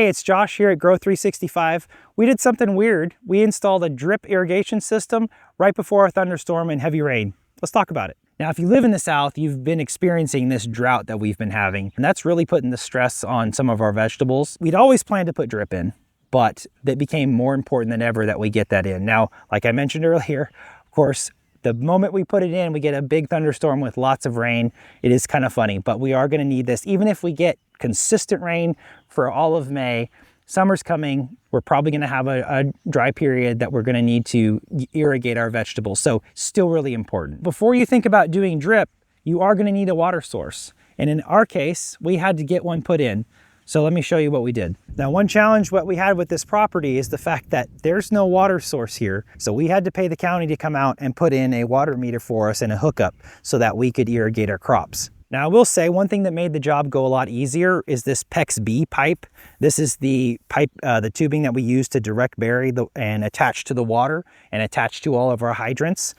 Hey, it's Josh here at Grow 365. We did something weird. We installed a drip irrigation system right before a thunderstorm and heavy rain. Let's talk about it. Now, if you live in the South, you've been experiencing this drought that we've been having, and that's really putting the stress on some of our vegetables. We'd always planned to put drip in, but it became more important than ever that we get that in. Now, like I mentioned earlier, of course, the moment we put it in, we get a big thunderstorm with lots of rain. It is kind of funny, but we are going to need this. Even if we get consistent rain for all of May, summer's coming, we're probably going to have a dry period that we're going to need to irrigate our vegetables. So still really important. Before you think about doing drip, you are going to need a water source. And in our case, we had to get one put in. So let me show you what we did. Now, one challenge what we had with this property is the fact that there's no water source here. So we had to pay the county to come out and put in a water meter for us and a hookup so that we could irrigate our crops. Now, I will say one thing that made the job go a lot easier is this PEX B pipe. This is the pipe, the tubing that we use to direct bury and attach to the water and attach to all of our hydrants.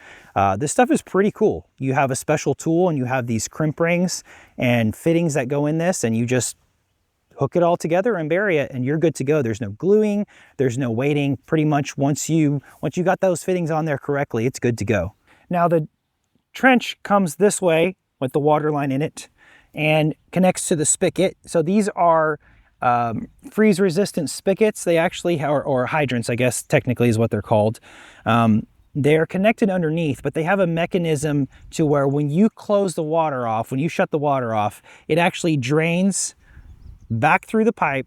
This stuff is pretty cool. You have a special tool and you have these crimp rings and fittings that go in this, and you just hook it all together and bury it and you're good to go. There's no gluing, there's no waiting. Pretty much once you got those fittings on there correctly, it's good to go. Now the trench comes this way with the water line in it and connects to the spigot. So these are freeze resistant spigots. They actually are, or hydrants, I guess technically is what they're called. They're connected underneath, but they have a mechanism to where when you close the water off, when you shut the water off, it actually drains back through the pipe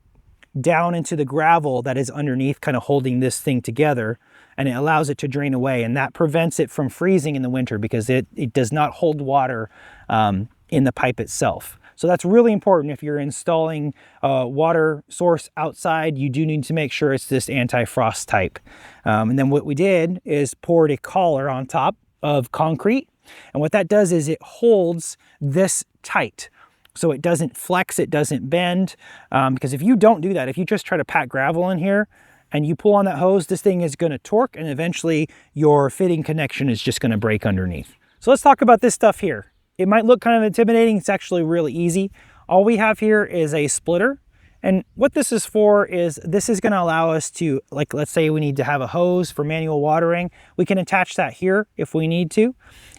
down into the gravel that is underneath, kind of holding this thing together, and it allows it to drain away, and that prevents it from freezing in the winter because it does not hold water in the pipe itself. So that's really important. If you're installing a water source outside, you do need to make sure it's this anti-frost type. And then what we did is poured a collar on top of concrete, and what that does is it holds this tight. So it doesn't flex, it doesn't bend, because if you don't do that, if you just try to pack gravel in here and you pull on that hose, this thing is going to torque and eventually your fitting connection is just going to break underneath. So let's talk about this stuff here. It might look kind of intimidating. It's actually really easy. All we have here is a splitter. And what this is for is this is going to allow us to, like, let's say we need to have a hose for manual watering. We can attach that here if we need to.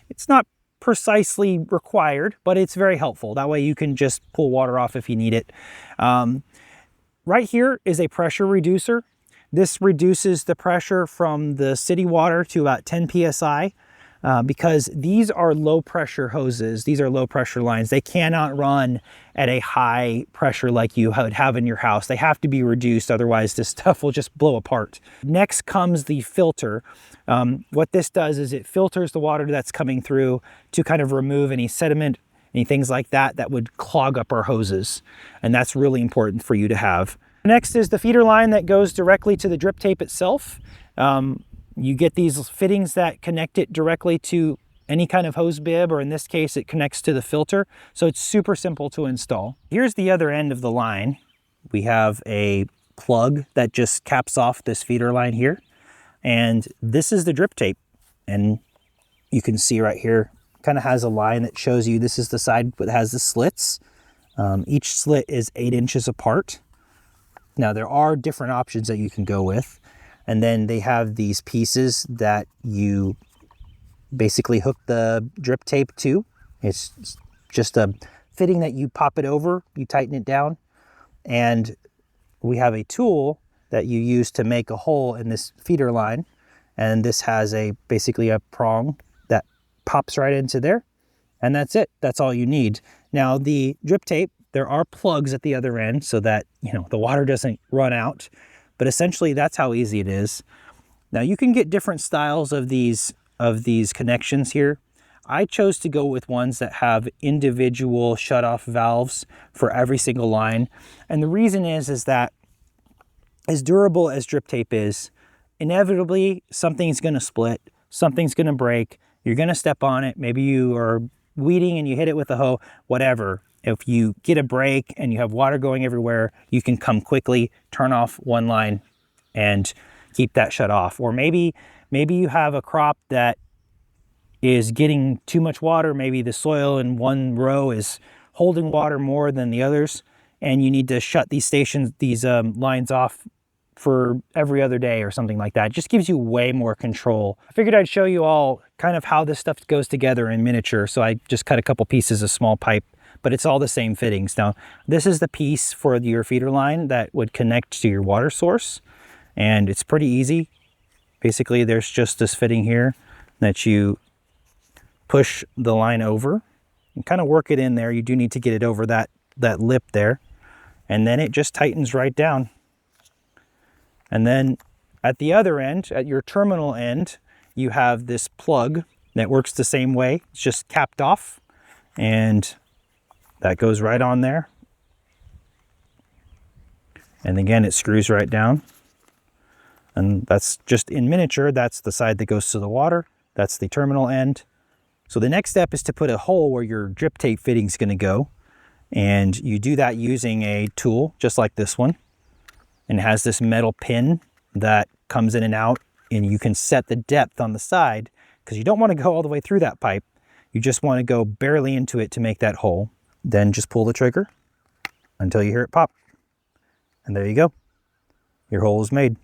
It's not precisely required, but it's very helpful. That way you can just pull water off if you need it. Right here is a pressure reducer. This reduces the pressure from the city water to about 10 psi because these are low pressure hoses. These are low pressure lines. They cannot run at a high pressure like you would have in your house. They have to be reduced, otherwise this stuff will just blow apart. Next comes the filter. What this does is it filters the water that's coming through to kind of remove any sediment, any things like that that would clog up our hoses. And that's really important for you to have. Next is the feeder line that goes directly to the drip tape itself. You get these fittings that connect it directly to any kind of hose bib, or in this case, it connects to the filter. So it's super simple to install. Here's the other end of the line. We have a plug that just caps off this feeder line here. And this is the drip tape. And you can see right here, kind of has a line that shows you this is the side that has the slits. Each slit is 8 inches apart. Now there are different options that you can go with. And then they have these pieces that you basically hook the drip tape to. It's just a fitting that you pop it over, you tighten it down. And we have a tool that you use to make a hole in this feeder line. And this has basically a prong that pops right into there. And that's it. That's all you need. Now the drip tape, there are plugs at the other end so that, the water doesn't run out. But essentially that's how easy it is. Now you can get different styles of these connections here. I chose to go with ones that have individual shut-off valves for every single line. And the reason is that as durable as drip tape is, inevitably something's going to split, something's going to break, you're going to step on it, maybe you are weeding and you hit it with a hoe, whatever. If you get a break and you have water going everywhere, you can come quickly, turn off one line and keep that shut off. Or maybe you have a crop that is getting too much water. Maybe the soil in one row is holding water more than the others. and you need to shut these lines off for every other day or something like that. It just gives you way more control. I figured I'd show you all kind of how this stuff goes together in miniature. So I just cut a couple pieces of small pipe, but it's all the same fittings. Now, this is the piece for your feeder line that would connect to your water source, and it's pretty easy. Basically, there's just this fitting here that you push the line over and kind of work it in there. You do need to get it over that lip there, and then it just tightens right down. And then at the other end, at your terminal end, you have this plug that works the same way. It's just capped off, and that goes right on there. And again, it screws right down. And that's just in miniature. That's the side that goes to the water. That's the terminal end. So the next step is to put a hole where your drip tape fitting is going to go. And you do that using a tool just like this one. And it has this metal pin that comes in and out, and you can set the depth on the side because you don't want to go all the way through that pipe. You just want to go barely into it to make that hole. Then just pull the trigger until you hear it pop. And there you go. Your hole is made.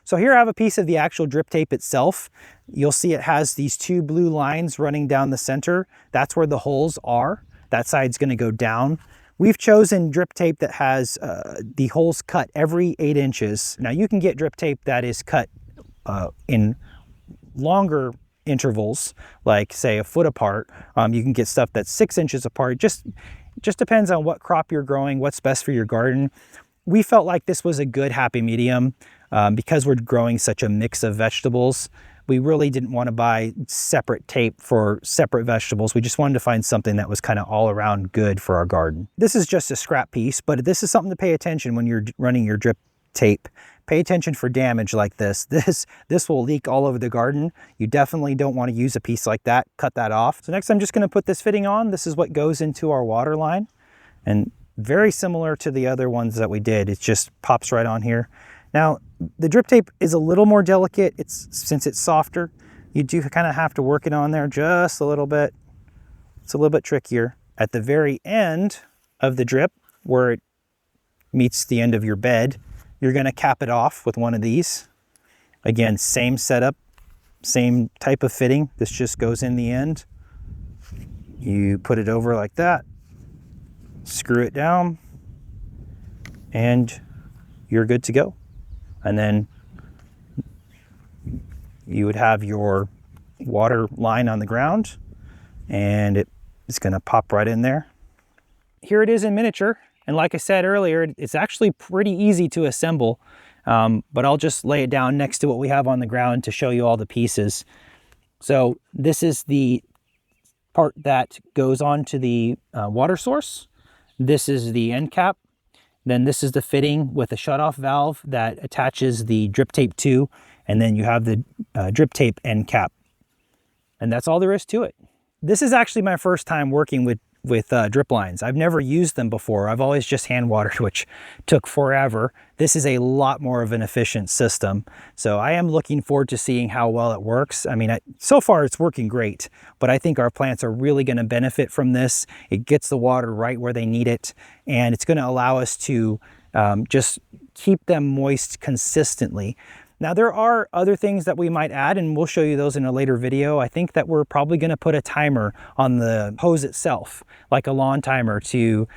So here I have a piece of the actual drip tape itself. You'll see it has these two blue lines running down the center. That's where the holes are. That side's going to go down. We've chosen drip tape that has the holes cut every 8 inches. Now you can get drip tape that is cut in longer intervals, like say a foot apart. You can get stuff that's 6 inches apart. Just depends on what crop you're growing, what's best for your garden. We felt like this was a good happy medium because we're growing such a mix of vegetables. We really didn't want to buy separate tape for separate vegetables. We just wanted to find something that was kind of all around good for our garden. This is just a scrap piece, but this is something to pay attention when you're running your drip tape. Pay attention for damage like this. This will leak all over the garden. You definitely don't want to use a piece like that. Cut that off. So next I'm just going to put this fitting on. This is what goes into our water line, and very similar to the other ones that we did. It just pops right on here. Now, the drip tape is a little more delicate. Since it's softer, you do kind of have to work it on there just a little bit. It's a little bit trickier. At the very end of the drip, where it meets the end of your bed, you're going to cap it off with one of these. Again, same setup, same type of fitting. This just goes in the end. You put it over like that, screw it down, and you're good to go. And then you would have your water line on the ground, and it's going to pop right in there. Here it is in miniature. And like I said earlier, it's actually pretty easy to assemble, but I'll just lay it down next to what we have on the ground to show you all the pieces. So this is the part that goes on to the water source. This is the end cap. Then this is the fitting with a shutoff valve that attaches the drip tape to, and then you have the drip tape end cap. And that's all there is to it. This is actually my first time working with drip lines. I've never used them before. I've always just hand watered, which took forever. This is a lot more of an efficient system. So I am looking forward to seeing how well it works. I mean, so far it's working great, but I think our plants are really going to benefit from this. It gets the water right where they need it, and it's going to allow us to just keep them moist consistently. Now, there are other things that we might add, and we'll show you those in a later video. I think that we're probably going to put a timer on the hose itself, like a lawn timer, to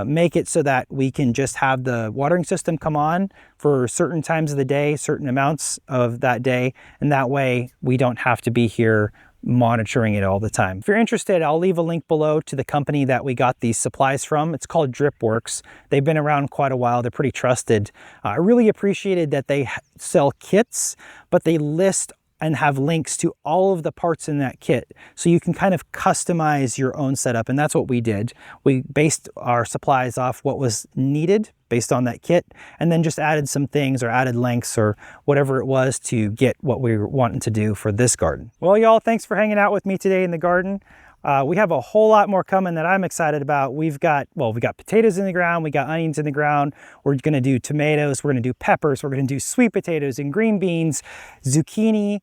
make it so that we can just have the watering system come on for certain times of the day, certain amounts of that day, and that way we don't have to be here monitoring it all the time. If you're interested, I'll leave a link below to the company that we got these supplies from. It's called DripWorks. They've been around quite a while. They're pretty trusted. I really appreciated that they sell kits, but they list and have links to all of the parts in that kit, so you can kind of customize your own setup, and that's what we did. We based our supplies off what was needed based on that kit, and then just added some things or added lengths or whatever it was to get what we were wanting to do for this garden. Well, y'all, thanks for hanging out with me today in the garden. We have a whole lot more coming that I'm excited about. We got potatoes in the ground, we got onions in the ground, we're gonna do tomatoes, we're gonna do peppers, we're gonna do sweet potatoes and green beans, zucchini,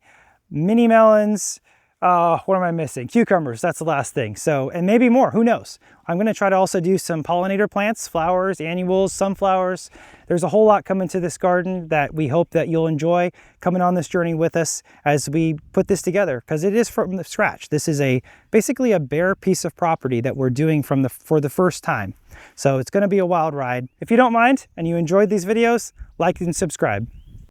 mini melons, What am I missing? Cucumbers, that's the last thing. So, and maybe more, who knows? I'm gonna try to also do some pollinator plants, flowers, annuals, sunflowers. There's a whole lot coming to this garden that we hope that you'll enjoy coming on this journey with us as we put this together, because it is from the scratch. This is basically a bare piece of property that we're doing for the first time. So it's gonna be a wild ride. If you don't mind and you enjoyed these videos, like and subscribe.